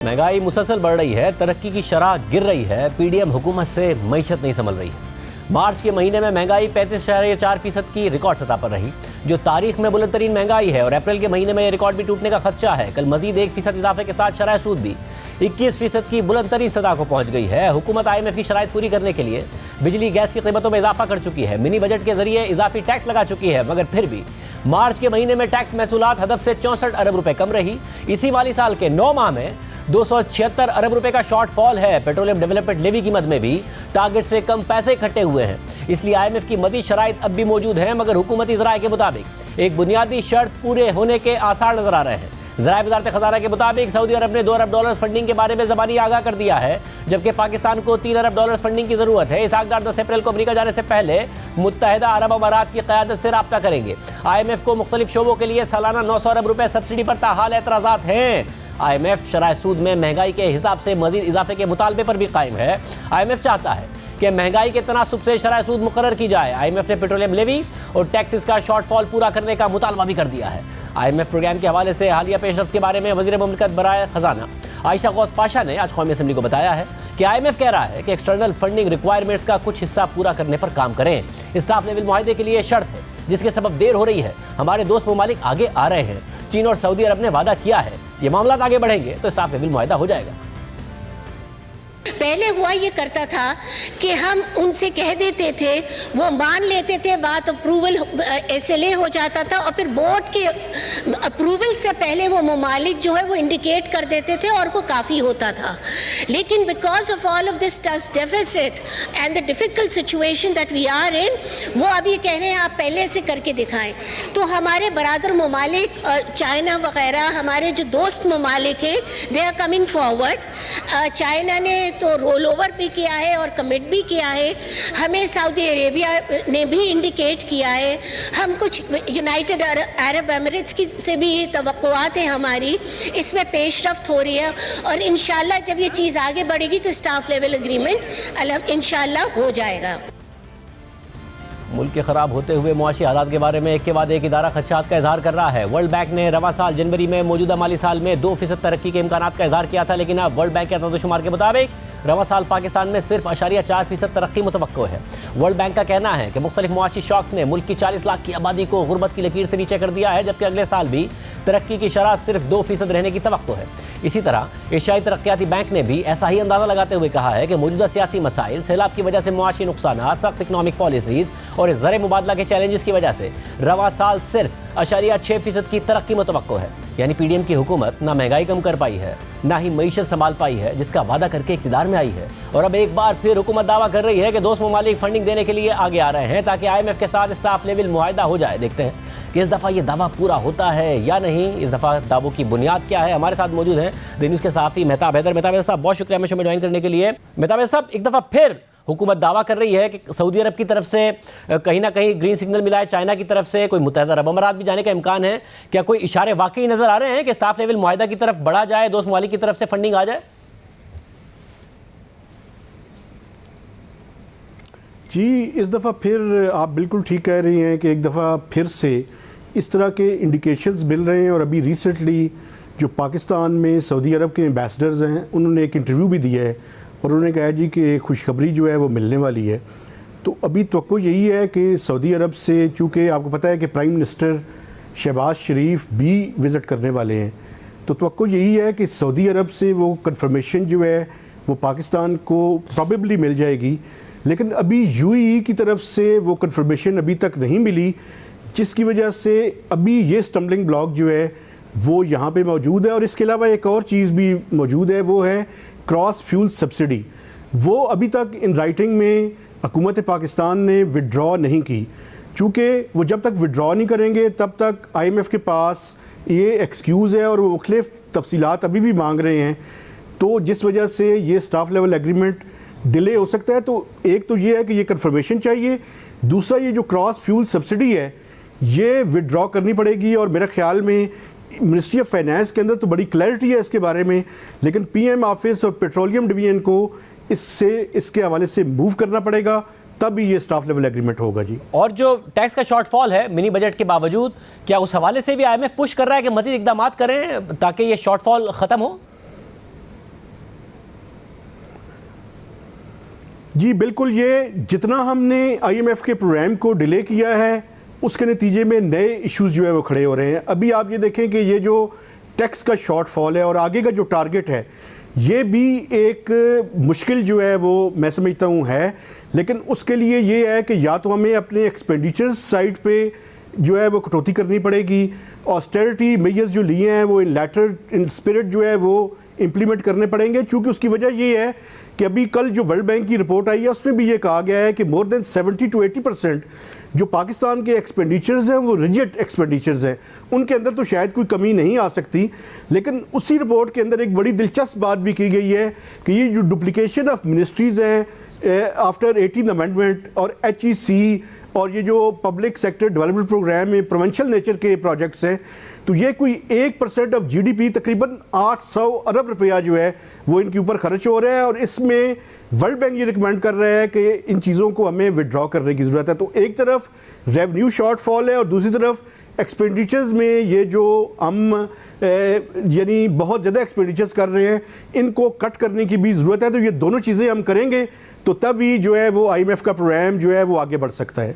महंगाई मुसलसल बढ़ रही है, तरक्की की शरह गिर रही है, पीडीएम हुकूमत से मईशत नहीं संभल रही है। मार्च के महीने में महंगाई 35.4% की रिकॉर्ड सतह पर रही, जो तारीख में बुलंद तरीन महंगाई है, और अप्रैल के महीने में यह रिकॉर्ड भी टूटने का खदशा है। कल मजीद 1% इजाफे के साथ शरह सूद भी 21% की बुलंद तरीन सतह को पहुंच गई है। हुकूमत IMF की शराइत पूरी करने के लिए बिजली गैस की कीमतों में इजाफा कर चुकी है, मिनी बजट के जरिए इजाफी टैक्स लगा चुकी है, मगर फिर भी मार्च के महीने में टैक्स महसूलात हदफ से 64 अरब रुपए कम रही। इसी माली साल के 9 माह में 276 अरब रुपए का शॉर्टफॉल है। पेट्रोलियम डेवलपमेंट लेवी की मद में भी टारगेट से कम पैसे इकट्ठे हुए हैं, इसलिए IMF की मजीद शराइत अब भी मौजूद हैं, मगर हुकूमती ज़राए के मुताबिक एक बुनियादी शर्त पूरे होने के आसार नजर आ रहे हैं। ज़राए वज़ारत ख़ज़ाना के मुताबिक सऊदी अरब ने $2 अरब फंडिंग के बारे में ज़बानी आगाह कर दिया है, जबकि पाकिस्तान को $3 अरब फंडिंग की ज़रूरत है। इसाक़दार 10 अप्रैल को अमरीका जाने से पहले मुत्तहिदा अरब अमारात की क़यादत से रब्ता करेंगे। IMF को मुख्तलिफ शोबों के लिए सालाना 900 अरब रुपए सब्सिडी पर ताहाल एतराज़ात हैं। IMF शरह सूद में महंगाई के हिसाब से मजीद इजाफे के मुतालबे पर भी कायम है। IMF चाहता है कि महंगाई के तनासुब से शरह सूद मुकर्रर की जाए। IMF ने पेट्रोलियम लेवी और टैक्सेस का शॉर्टफॉल पूरा करने का मुतालबा भी कर दिया है। IMF प्रोग्राम के हवाले से हालिया पेशरफ्त के बारे में वज़ीर मुमलिकत बराए ख़जाना आयशा गौस पाशा ने आज कौमी असम्बली को बताया है कि IMF कह रहा है कि एक्सटर्नल फंडिंग रिक्वायरमेंट्स का कुछ हिस्सा पूरा करने पर काम करें। स्टाफ लेवल मुआहदे के लिए शर्त है, जिसके सबब देर हो रही है। हमारे दोस्त ममालिक आगे आ रहे हैं। चीन और सऊदी अरब ने वादा किया है, ये मामला आगे बढ़ेंगे तो स्टाफ लेवल मुआहदा हो जाएगा। पहले हुआ ये करता था कि हम उनसे कह देते थे, वो मान लेते थे, बात अप्रूवल SLA हो जाता था, और फिर बोर्ड के अप्रूवल से पहले वो ममालिक जो है वो इंडिकेट कर देते थे और वो काफ़ी होता था। लेकिन because of all of this deficit and the difficult situation that we are in, वो अभी कह रहे हैं आप पहले से करके दिखाएं। तो हमारे बरादर ममालिक चाइना वगैरह, हमारे जो दोस्त ममालिक हैं, they are coming forward. China ने तो रोल ओवर भी किया है और कमिट भी किया है। हमें सऊदी अरेबिया ने भी इंडिकेट किया है। हम कुछ यूनाइटेड अरब एमिरेट्स की से भी ये तवक्कुआत है हमारी, इसमें पेशरफ्त हो रही है, और इंशाल्लाह जब ये चीज़ आगे बढ़ेगी तो स्टाफ लेवल एग्रीमेंट इंशाल्लाह हो जाएगा। मुल्क के ख़राब होते हुए मुआशी हालात के बारे में एक के बाद एक इदारा खदशात का इजहार कर रहा है। वर्ल्ड बैंक ने रवा साल जनवरी में मौजूदा माली साल में 2% तरक्की के इम्कानात का इजहार किया था, लेकिन अब वर्ल्ड बैंक के अदद-ओ-शुमार के मुताबिक रवा साल पाकिस्तान में सिर्फ 0.4% तरक्की मुतवक्को है। वर्ल्ड बैंक का कहना है कि मुख्तलिफ मुआशी शॉक्स ने मुल्क की 40 लाख की आबादी को गुर्बत की लकीर से नीचे कर दिया है, जबकि अगले साल भी तरक्की की शरह सिर्फ 2% रहने की तवक्को है। इसी तरह एशियाई तरक्याती बैंक ने भी ऐसा ही अंदाजा लगाते हुए कहा है कि मौजूदा सियासी मसाइल, सैलाब की वजह से मुआशी नुकसानात, सख्त इकनॉमिक पॉलिसीज़ और ज़र मुबादला के चैलेंजेस की वजह से रवा साल सिर्फ 0.6% की तरक्की मुतवक्को है। यानी पीडीएम की हुकूमत ना महंगाई कम कर पाई है, ना ही मईशत संभाल पाई है, जिसका वादा करके इक़्तिदार में आई है। और अब एक बार फिर हुकूमत दावा कर रही है कि दोस्त ममालिक फंडिंग देने के लिए आगे आ रहे हैं, ताकि IMF के साथ स्टाफ लेवल मुआहदा हो जाए। देखते हैं कि इस दफ़ा ये दावा पूरा होता है या नहीं। इस दफ़ा दावों की बुनियाद क्या है। हमारे साथ मौजूद हैं द न्यूज़ के सहाफ़ी मेहताब हैदर। मेहताब साहब, बहुत शुक्रिया हमें ज्वाइन करने के लिए। मेहताब साहब, एक दफ़ा फिर हुकूमत दावा कर रही है कि सऊदी अरब की तरफ से कहीं ना कहीं ग्रीन सिग्नल मिला है, चाइना की तरफ से कोई मुत्तहिदा अरब अमारात भी जाने का इम्कान है। क्या कोई इशारे वाकई नज़र आ रहे हैं कि स्टाफ लेवल मुआहदा की तरफ बढ़ा जाए, दोस्त ममालिक की तरफ से फंडिंग आ जाए? जी, इस दफ़ा फिर आप बिल्कुल ठीक कह रही हैं कि एक दफ़ा फिर से इस तरह के इंडिकेशंस मिल रहे हैं। और अभी रिसेंटली जो पाकिस्तान में सऊदी अरब के एम्बेसडर्स हैं, उन्होंने एक इंटरव्यू भी दिया है और उन्होंने कहा जी कि खुशखबरी जो है वो मिलने वाली है। तो अभी तवक्को यही है कि सऊदी अरब से, चूँकि आपको पता है कि प्राइम मिनिस्टर शहबाज शरीफ भी विज़िट करने वाले हैं, तो तवक्को यही है कि सऊदी अरब से वो कन्फर्मेशन जो है वो पाकिस्तान को प्रॉबेबली मिल जाएगी। लेकिन अभी UAE की तरफ से वो कन्फर्मेशन अभी तक नहीं मिली, जिसकी वजह से अभी ये स्टम्बलिंग ब्लॉक जो है वो यहाँ पे मौजूद है। और इसके अलावा एक और चीज़ भी मौजूद है, वो है क्रॉस फ्यूल सब्सिडी। वो अभी तक इन राइटिंग में हुकूमत पाकिस्तान ने विड्रॉ नहीं की, चूँकि वो जब तक विड्रॉ नहीं करेंगे तब तक IMF के पास ये एक्सक्यूज़ है और वो मुख्तलिफ तफसीलात अभी भी मांग रहे हैं। तो जिस वजह से ये स्टाफ लेवल एग्रीमेंट डिले हो सकता है। तो एक तो ये है कि ये कन्फर्मेशन चाहिए, दूसरा ये जो क्रॉस फ्यूल सब्सिडी है ये विड्रॉ करनी पड़ेगी। और मेरे ख्याल में मिनिस्ट्री ऑफ फाइनेंस के अंदर तो बड़ी क्लैरिटी है इसके बारे में, लेकिन PM ऑफिस और पेट्रोलियम डिवीजन को इसके हवाले से मूव करना पड़ेगा, तब ये स्टाफ लेवल एग्रीमेंट होगा जी। और जो टैक्स का शॉर्टफॉल है मिनी बजट के बावजूद, क्या उस हवाले से भी IMF पुश कर रहा है कि मज़ीद इकदाम करें ताकि ये शॉर्टफॉल ख़त्म हो? जी बिल्कुल, ये जितना हमने आईएमएफ के प्रोग्राम को डिले किया है उसके नतीजे में नए इश्यूज जो है वो खड़े हो रहे हैं। अभी आप ये देखें कि ये जो टैक्स का शॉर्टफॉल है और आगे का जो टारगेट है, ये भी एक मुश्किल जो है वो मैं समझता हूँ है। लेकिन उसके लिए ये है कि या तो हमें अपने एक्सपेंडिचर्स साइड पे जो है वो कटौती करनी पड़ेगी, ऑस्टेरिटी मेजर्स जो लिए हैं वो इन स्पिरिट जो है वो इम्प्लीमेंट करने पड़ेंगे। चूँकि उसकी वजह ये है कि अभी कल जो वर्ल्ड बैंक की रिपोर्ट आई है उसमें भी ये कहा गया है कि मोर देन 70 to 80% जो पाकिस्तान के एक्सपेंडिचर्स हैं वो रिजिड एक्सपेंडिचर्स हैं, उनके अंदर तो शायद कोई कमी नहीं आ सकती। लेकिन उसी रिपोर्ट के अंदर एक बड़ी दिलचस्प बात भी की गई है कि ये जो डुप्लीकेशन ऑफ मिनिस्ट्रीज़ हैं आफ्टर 18th अमेंडमेंट और HEC और ये जो पब्लिक सेक्टर डेवलपमेंट प्रोग्राम में प्रोवेंशियल नेचर के प्रोजेक्ट्स हैं, तो ये कोई 1% ऑफ GDP तकरीबन 800 अरब रुपया जो है वो इनके ऊपर खर्च हो रहा है। और इसमें वर्ल्ड बैंक ये रिकमेंड कर रहा है कि इन चीज़ों को हमें विड्रॉ करने की ज़रूरत है। तो एक तरफ रेवेन्यू शॉर्टफॉल है और दूसरी तरफ एक्सपेंडिचर्स में ये जो हम यानी बहुत ज़्यादा एक्सपेंडिचर्स कर रहे हैं इनको कट करने की भी ज़रूरत है। तो ये दोनों चीज़ें हम करेंगे तो तब ही जो है वो IMF का प्रोग्राम जो है वो आगे बढ़ सकता है।